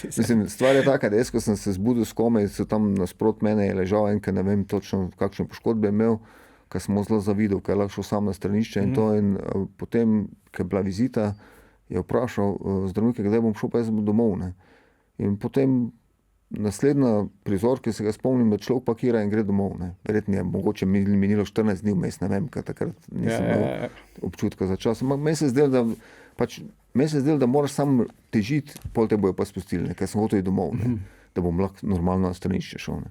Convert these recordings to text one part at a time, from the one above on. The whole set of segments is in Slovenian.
Mislim, stvar je taka, da jaz, ko sem se zbudil s komaj, so tam nasprot mene je ležal en, ker ne vem točno, kakšne poškodbe je imel, ker sem zelo zavidel, ker je lahko šel sam na stranišče in to. In potem, ker je bila vizita, je vprašal zdravnike, kdaj bom šel, pa jaz bom domov. Ne. In potem naslednja prizor, ki se ga spomnim, da človek pakira in gre domov. Ne. Verjetno je mogoče minilo 14 dni vmes, ne vem, ker takrat nisem imel občutka za čas. Ampak meni se zdelo, da moraš sam težiti, pol te bojo pa spustili, ne, ker sem hotel iti domov, ne, da bom lahko normalno na stranišče šel. Ne.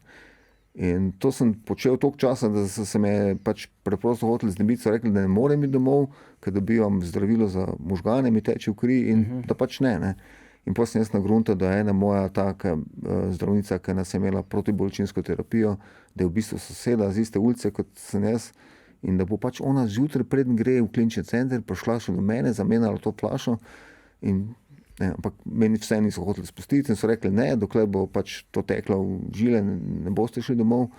In to sem počel toliko časa, da so se me pač preprosto hoteli znebiti, so rekli, da ne morem iti domov, ker dobivam zdravilo za možgane, mi teče v kri in da pač ne. Ne. In potem sem jaz nagruntal, da je ena moja taka zdravnica, ki nas je imela protibolečinsko terapijo, da je v bistvu soseda z iste ulice kot sem jaz in da bo pač ona zjutraj preden gre v klinični center prišla še do mene, zamenjala to flašo in ampak meni vse niso hoteli spustiti in so rekli ne, dokler bo pač to teklo v žile, ne boste šli domov.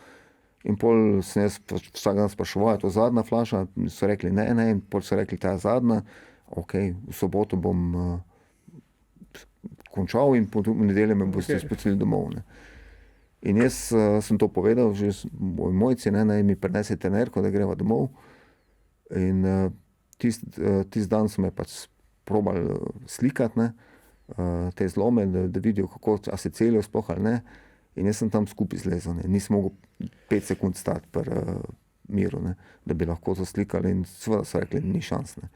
In pol sem jaz vsak dan spraševal, je to zadnja flaša, so rekli ne, in pol so rekli, ta je zadnja, ok, v soboto bom končal in v nedeljo me boste spustili domov. Ne. In jaz sem to povedal že mojci, naj mi prinese trenerko, da greva domov. In tisti dan so me pač probali slikati, ne, te zlome, da vidijo, a se celijo sploh ali ne. In jaz sem tam skupaj zlezel, ne. Nisem mogel 5 sekund stati pri miru, ne, da bi lahko to slikali in seveda so rekli, ni šans. Ne.